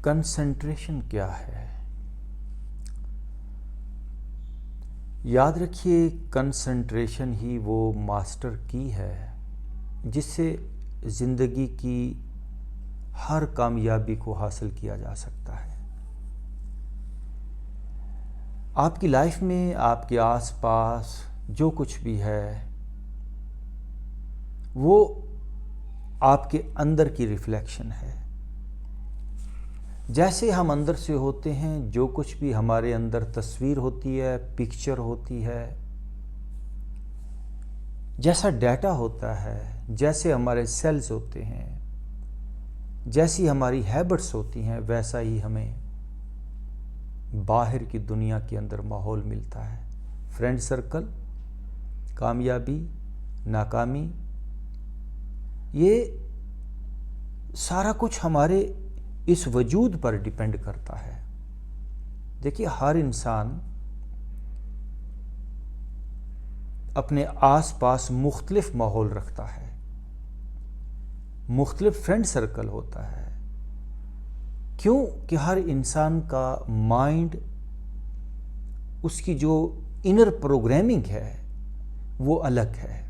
Concentration کیا ہے؟ یاد رکھیے، کنسنٹریشن ہی وہ ماسٹر کی ہے جس سے زندگی کی ہر کامیابی کو حاصل کیا جا سکتا ہے۔ آپ کی لائف میں آپ کے آس پاس جو کچھ بھی ہے وہ آپ کے اندر کی ریفلیکشن ہے۔ جیسے ہم اندر سے ہوتے ہیں، جو کچھ بھی ہمارے اندر تصویر ہوتی ہے، پکچر ہوتی ہے، جیسا ڈیٹا ہوتا ہے، جیسے ہمارے سیلز ہوتے ہیں، جیسی ہماری ہیبٹس ہوتی ہیں، ویسا ہی ہمیں باہر کی دنیا کے اندر ماحول ملتا ہے۔ فرینڈ سرکل، کامیابی، ناکامی، یہ سارا کچھ ہمارے اس وجود پر ڈیپینڈ کرتا ہے۔ دیکھیے، ہر انسان اپنے آس پاس مختلف ماحول رکھتا ہے، مختلف فرینڈ سرکل ہوتا ہے۔ کیوں کہ ہر انسان کا مائنڈ، اس کی جو انر پروگرامنگ ہے وہ الگ ہے۔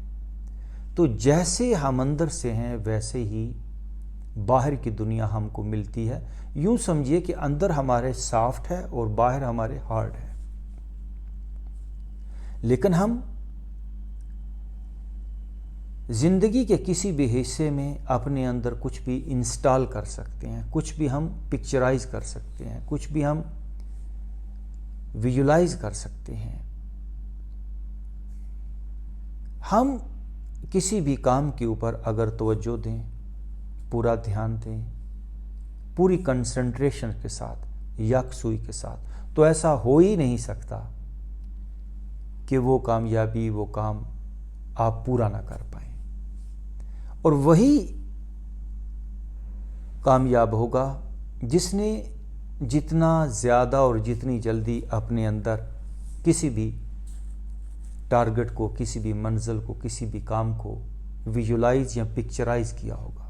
تو جیسے ہم اندر سے ہیں ویسے ہی باہر کی دنیا ہم کو ملتی ہے۔ یوں سمجھیے کہ اندر ہمارے سافٹ ہے اور باہر ہمارے ہارڈ ہے، لیکن ہم زندگی کے کسی بھی حصے میں اپنے اندر کچھ بھی انسٹال کر سکتے ہیں، کچھ بھی ہم پکچرائز کر سکتے ہیں، کچھ بھی ہم ویژولائز کر سکتے ہیں۔ ہم کسی بھی کام کے اوپر اگر توجہ دیں، پورا دھیان دیں، پوری کنسنٹریشن کے ساتھ، یکسوئی کے ساتھ، تو ایسا ہو ہی نہیں سکتا کہ وہ کامیابی، وہ کام آپ پورا نہ کر پائیں۔ اور وہی کامیاب ہوگا جس نے جتنا زیادہ اور جتنی جلدی اپنے اندر کسی بھی ٹارگٹ کو، کسی بھی منزل کو، کسی بھی کام کو ویژولائز یا پکچرائز کیا ہوگا۔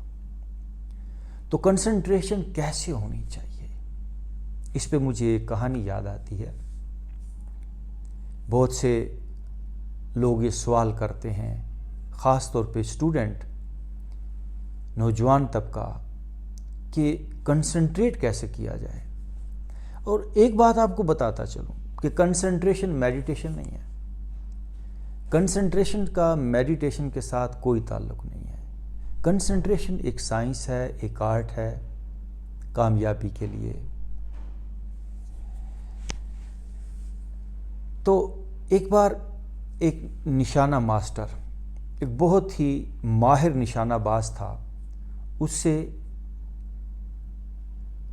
تو کنسنٹریشن کیسے ہونی چاہیے، اس پہ مجھے ایک کہانی یاد آتی ہے۔ بہت سے لوگ یہ سوال کرتے ہیں، خاص طور پہ اسٹوڈنٹ، نوجوان طبقہ، کہ کنسنٹریٹ کیسے کیا جائے۔ اور ایک بات آپ کو بتاتا چلوں کہ کنسنٹریشن میڈیٹیشن نہیں ہے۔ کنسنٹریشن کا میڈیٹیشن کے ساتھ کوئی تعلق نہیں ہے۔ کنسنٹریشن ایک سائنس ہے، ایک آرٹ ہے کامیابی کے لیے۔ تو ایک بار ایک نشانہ ماسٹر، ایک بہت ہی ماہر نشانہ باز تھا، اس سے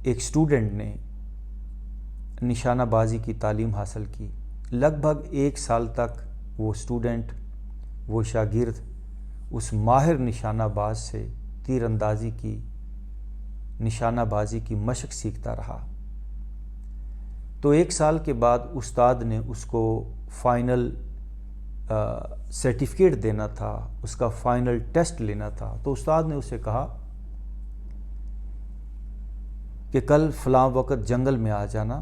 ایک اسٹوڈنٹ نے نشانہ بازی کی تعلیم حاصل کی۔ لگ بھگ 1 سال تک وہ اسٹوڈنٹ، وہ شاگرد اس ماہر نشانہ باز سے تیر اندازی کی، نشانہ بازی کی مشق سیکھتا رہا۔ تو 1 سال کے بعد استاد نے اس کو فائنل سرٹیفکیٹ دینا تھا، اس کا فائنل ٹیسٹ لینا تھا۔ تو استاد نے اسے کہا کہ کل فلاں وقت جنگل میں آ جانا،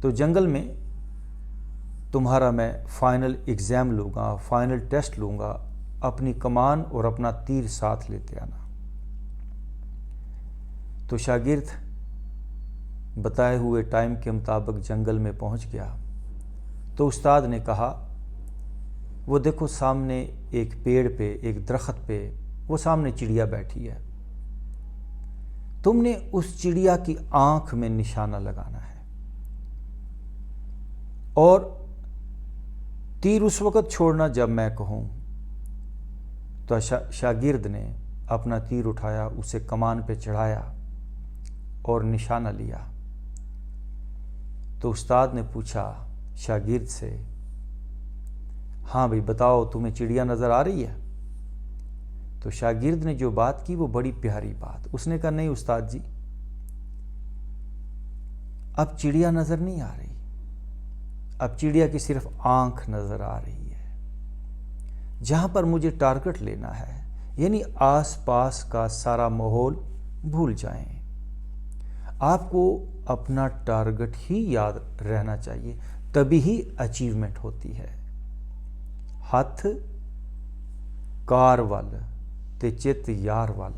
تو جنگل میں تمہارا میں فائنل ایگزام لوں گا، فائنل ٹیسٹ لوں گا، اپنی کمان اور اپنا تیر ساتھ لیتے آنا۔ تو شاگرد بتائے ہوئے ٹائم کے مطابق جنگل میں پہنچ گیا۔ تو استاد نے کہا، وہ دیکھو سامنے ایک پیڑ پہ، ایک درخت پہ، وہ سامنے چڑیا بیٹھی ہے، تم نے اس چڑیا کی آنکھ میں نشانہ لگانا ہے، اور تیر اس وقت چھوڑنا جب میں کہوں۔ تو شاگرد نے اپنا تیر اٹھایا، اسے کمان پہ چڑھایا اور نشانہ لیا۔ تو استاد نے پوچھا شاگرد سے، ہاں بھائی بتاؤ، تمہیں چڑیا نظر آ رہی ہے؟ تو شاگرد نے جو بات کی وہ بڑی پیاری بات، اس نے کہا، نہیں استاد جی، اب چڑیا نظر نہیں آ رہی، اب چڑیا کی صرف آنکھ نظر آ رہی ہے۔ جہاں پر مجھے ٹارگٹ لینا ہے، یعنی آس پاس کا سارا ماحول بھول جائیں۔ آپ کو اپنا ٹارگٹ ہی یاد رہنا چاہیے، تبھی ہی اچیومنٹ ہوتی ہے۔ ہاتھ کار وال تے چت یار وال،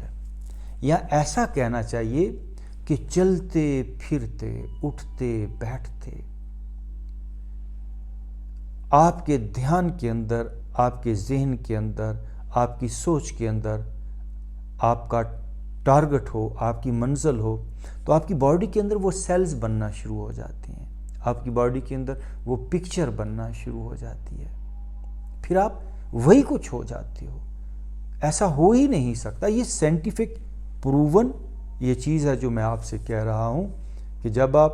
یا ایسا کہنا چاہیے کہ چلتے پھرتے اٹھتے بیٹھتے آپ کے دھیان کے اندر، آپ کے ذہن کے اندر، آپ کی سوچ کے اندر آپ کا ٹارگٹ ہو، آپ کی منزل ہو، تو آپ کی باڈی کے اندر وہ سیلز بننا شروع ہو جاتی ہیں، آپ کی باڈی کے اندر وہ پکچر بننا شروع ہو جاتی ہے، پھر آپ وہی کچھ ہو جاتے ہو۔ ایسا ہو ہی نہیں سکتا، یہ سائنٹیفک پروون یہ چیز ہے جو میں آپ سے کہہ رہا ہوں کہ جب آپ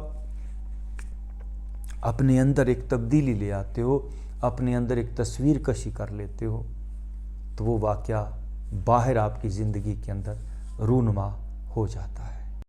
اپنے اندر ایک تبدیلی لے آتے ہو، اپنے اندر ایک تصویر کشی کر لیتے ہو، تو وہ واقعہ باہر آپ کی زندگی کے اندر رونما ہو جاتا ہے۔